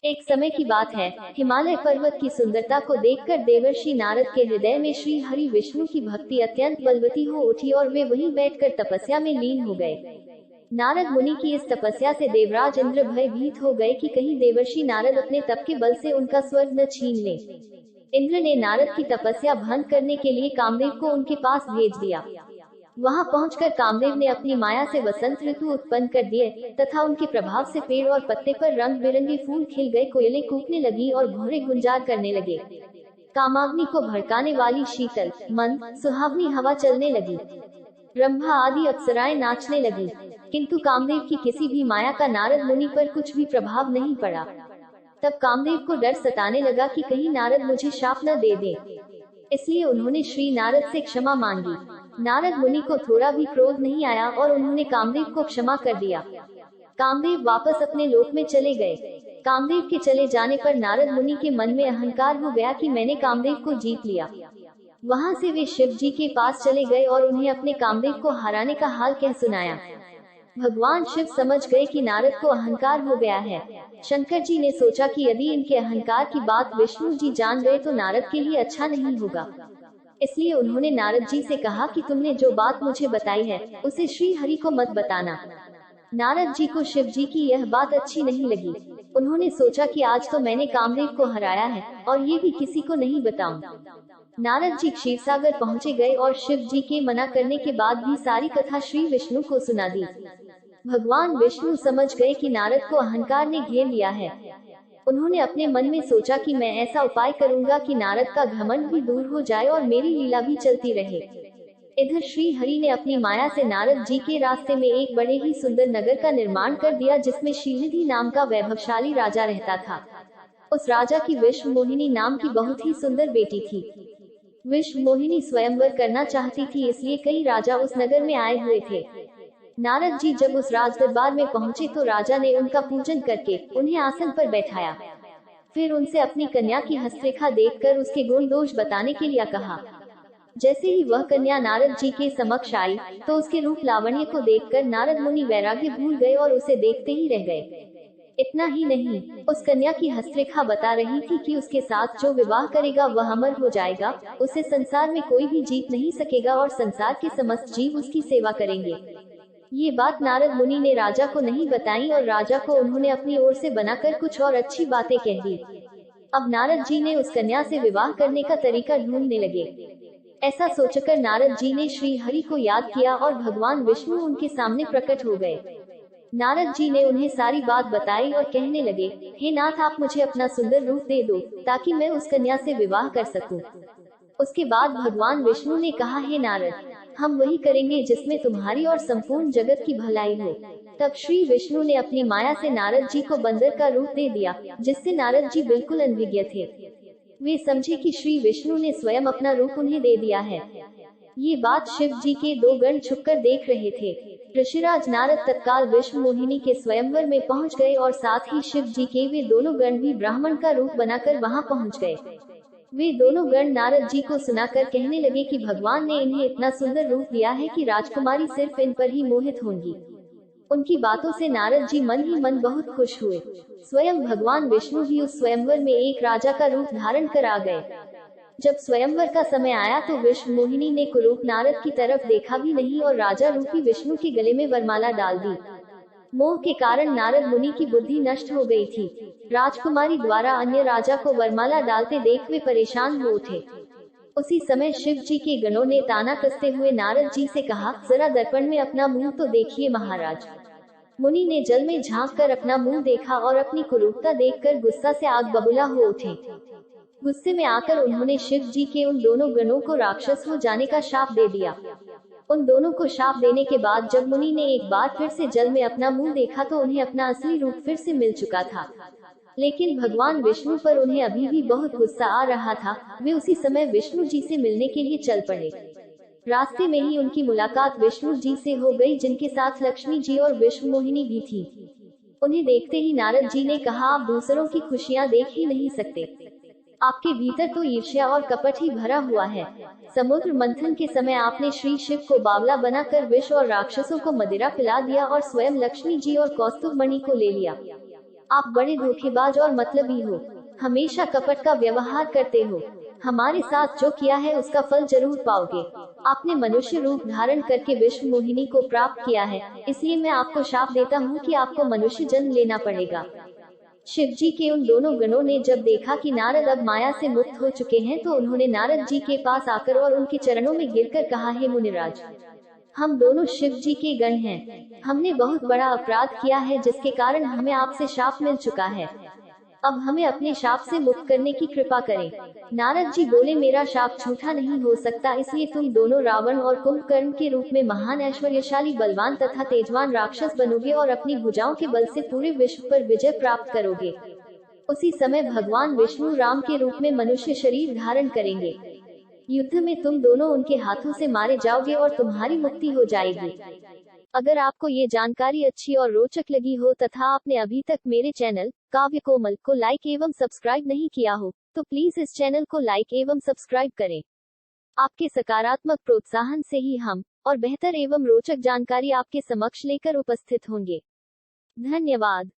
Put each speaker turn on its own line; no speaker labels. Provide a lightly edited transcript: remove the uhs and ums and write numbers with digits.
एक समय की बात है, हिमालय पर्वत की सुंदरता को देखकर देवर्षि नारद के हृदय में श्री हरि विष्णु की भक्ति अत्यंत बलवती हो उठी और वे वहीं बैठकर तपस्या में लीन हो गए। नारद मुनि की इस तपस्या से देवराज इंद्र भयभीत हो गए कि कहीं देवर्षि नारद अपने तप के बल से उनका स्वर्ग न छीन ले। इंद्र ने नारद की तपस्या भंग करने के लिए कामदेव को उनके पास भेज दिया। वहां पहुंचकर कामदेव ने अपनी माया से वसंत ऋतु उत्पन्न कर दिए तथा उनके प्रभाव से पेड़ और पत्ते पर रंग बिरंगे फूल खिल गए, कोयलें कूकने लगी और भौरे गुंजार करने लगे। कामाग्नि को भड़काने वाली शीतल मंद सुहावनी हवा चलने लगी। ब्रह्मा आदि अप्सराएं नाचने लगी, किंतु कामदेव की किसी भी माया का नारद मुनि पर कुछ भी प्रभाव नहीं पड़ा। तब कामदेव को डर सताने लगा कि कहीं नारद मुझे शाप न दे दे, इसलिए उन्होंने श्री नारद से क्षमा मांगी। नारद मुनि को थोड़ा भी क्रोध नहीं आया और उन्होंने कामदेव को क्षमा कर दिया। कामदेव वापस अपने लोक में चले गए। कामदेव के चले जाने पर नारद मुनि के मन में अहंकार हो गया कि मैंने कामदेव को जीत लिया। वहां से वे शिव जी के पास चले गए और उन्हें अपने कामदेव को हराने का हाल कह सुनाया। भगवान शिव समझ गए कि नारद को अहंकार हो गया है। शंकर जी ने सोचा कि यदि इनके अहंकार की बात विष्णु जी जान गए तो नारद के लिए अच्छा नहीं होगा। इसलिए उन्होंने नारद जी से कहा कि तुमने जो बात मुझे बताई है उसे श्री हरि को मत बताना। नारद जी को शिव जी की यह बात अच्छी नहीं लगी। उन्होंने सोचा कि आज तो मैंने कामदेव को हराया है और ये भी किसी को नहीं बताऊं। नारद जी क्षीरसागर पहुँचे गए और शिव जी के मना करने के बाद भी सारी कथा श्री विष्णु को सुना दी। भगवान विष्णु समझ गए कि नारद को अहंकार ने घेर लिया है। उन्होंने अपने मन में सोचा कि मैं ऐसा उपाय करूंगा कि नारद का घमंड भी दूर हो जाए और मेरी लीला भी चलती रहे। इधर श्री हरि ने अपनी माया से नारद जी के रास्ते में एक बड़े ही सुंदर नगर का निर्माण कर दिया, जिसमें शीलनिधि नाम का वैभवशाली राजा रहता था। उस राजा की विश्व मोहिनी नाम की बहुत ही सुंदर बेटी थी। विश्व मोहिनी स्वयंवर करना चाहती थी, इसलिए कई राजा उस नगर में आए हुए थे। नारद जी जब उस राज दरबार में पहुंचे तो राजा ने उनका पूजन करके उन्हें आसन पर बैठाया। फिर उनसे अपनी कन्या की हस्तरेखा देखकर उसके गुण दोष बताने के लिए कहा। जैसे ही वह कन्या नारद जी के समक्ष आई तो उसके रूप लावण्य को देखकर नारद मुनि वैराग्य भूल गए और उसे देखते ही रह गए। इतना ही नहीं, उस कन्या की हस्तरेखा बता रही थी कि उसके साथ जो विवाह करेगा वह अमर हो जाएगा, उसे संसार में कोई भी जीत नहीं सकेगा और संसार के समस्त जीव उसकी सेवा करेंगे। ये बात नारद मुनि ने राजा को नहीं बताई और राजा को उन्होंने अपनी ओर से बनाकर कुछ और अच्छी बातें कह दी। अब नारद जी ने उस कन्या से विवाह करने का तरीका ढूंढने लगे। ऐसा सोचकर नारद जी ने श्री हरि को याद किया और भगवान विष्णु उनके सामने प्रकट हो गए। नारद जी ने उन्हें सारी बात बताई और कहने लगे, हे नाथ, आप मुझे अपना सुंदर रूप दे दो ताकि मैं उस कन्या से विवाह कर सकूं। उसके बाद भगवान विष्णु ने कहा, हे नारद, हम वही करेंगे जिसमें तुम्हारी और संपूर्ण जगत की भलाई हो। तब श्री विष्णु ने अपनी माया से नारद जी को बंदर का रूप दे दिया, जिससे नारद जी बिल्कुल अनभिज्ञ थे। वे समझे कि श्री विष्णु ने स्वयं अपना रूप उन्हें दे दिया है। ये बात शिव जी के दो गण छुपकर देख रहे थे। ऋषिराज नारद तत्काल विश्व मोहिनी के स्वयंवर में पहुंच गए और साथ ही शिव जी के वे दोनों गण भी ब्राह्मण का रूप बनाकर वहां पहुंच गए। वे दोनों गण नारद जी को सुनाकर कहने लगे कि भगवान ने इन्हें इतना सुंदर रूप दिया है कि राजकुमारी सिर्फ इन पर ही मोहित होंगी। उनकी बातों से नारद जी मन ही मन बहुत खुश हुए। स्वयं भगवान विष्णु भी उस स्वयंवर में एक राजा का रूप धारण कर आ गए। जब स्वयंवर का समय आया तो विश्व मोहिनी ने कुरूप नारद की तरफ देखा भी नहीं और राजा रूपी विष्णु के गले में वरमाला डाल दी। मोह के कारण नारद मुनि की बुद्धि नष्ट हो गई थी। राजकुमारी द्वारा अन्य राजा को वरमाला डालते देख वे परेशान हो उठे। उसी समय शिव जी के गणों ने ताना कसते हुए नारद जी से कहा, जरा दर्पण में अपना मुंह तो देखिए महाराज। मुनि ने जल में झांक कर अपना मुंह देखा और अपनी कुरूपता देखकर गुस्सा से आग बबूला हो उठे। गुस्से में आकर उन्होंने शिव जी के उन दोनों गणों को राक्षस हो जाने का शाप दे दिया। उन दोनों को शाप देने के बाद जब मुनि ने एक बार फिर से जल में अपना मुंह देखा तो उन्हें अपना असली रूप फिर से मिल चुका था। लेकिन भगवान विष्णु पर उन्हें अभी भी बहुत गुस्सा आ रहा था। वे उसी समय विष्णु जी से मिलने के लिए चल पड़े। रास्ते में ही उनकी मुलाकात विष्णु जी से हो गई, जिनके साथ लक्ष्मी जी और विश्व मोहिनी भी थी। उन्हें देखते ही नारद जी ने कहा, आप दूसरों की खुशियाँ देख ही नहीं सकते। आपके भीतर तो ईर्ष्या और कपट ही भरा हुआ है। समुद्र मंथन के समय आपने श्री शिव को बावला बनाकर विष और राक्षसों को मदिरा पिला दिया और स्वयं लक्ष्मी जी और कौस्तुभ मणि को ले लिया। आप बड़े धोखेबाज और मतलबी हो, हमेशा कपट का व्यवहार करते हो। हमारे साथ जो किया है उसका फल जरूर पाओगे। आपने मनुष्य रूप धारण करके विश्व मोहिनी को प्राप्त किया है, इसलिए मैं आपको शाप देता हूँ कि आपको मनुष्य जन्म लेना पड़ेगा। शिव जी के उन दोनों गणों ने जब देखा कि नारद अब माया से मुक्त हो चुके हैं तो उन्होंने नारद जी के पास आकर और उनके चरणों में गिरकर कहा, हे मुनिराज, हम दोनों शिव जी के गण हैं। हमने बहुत बड़ा अपराध किया है जिसके कारण हमें आपसे शाप मिल चुका है। अब हमें अपने शाप से मुक्त करने की कृपा करें। नारद जी बोले, मेरा शाप झूठा नहीं हो सकता, इसलिए तुम दोनों रावण और कुंभकर्ण के रूप में महान ऐश्वर्यशाली बलवान तथा तेजवान राक्षस बनोगे और अपनी भुजाओं के बल से पूरे विश्व पर विजय प्राप्त करोगे। उसी समय भगवान विष्णु राम के रूप में मनुष्य शरीर धारण करेंगे। युद्ध में तुम दोनों उनके हाथों से मारे जाओगे और तुम्हारी मुक्ति हो जाएगी। अगर आपको ये जानकारी अच्छी और रोचक लगी हो तथा आपने अभी तक मेरे चैनल काव्य कोमल को लाइक एवं सब्सक्राइब नहीं किया हो, तो प्लीज इस चैनल को लाइक एवं सब्सक्राइब करें। आपके सकारात्मक प्रोत्साहन से ही हम और बेहतर एवं रोचक जानकारी आपके समक्ष लेकर उपस्थित होंगे। धन्यवाद।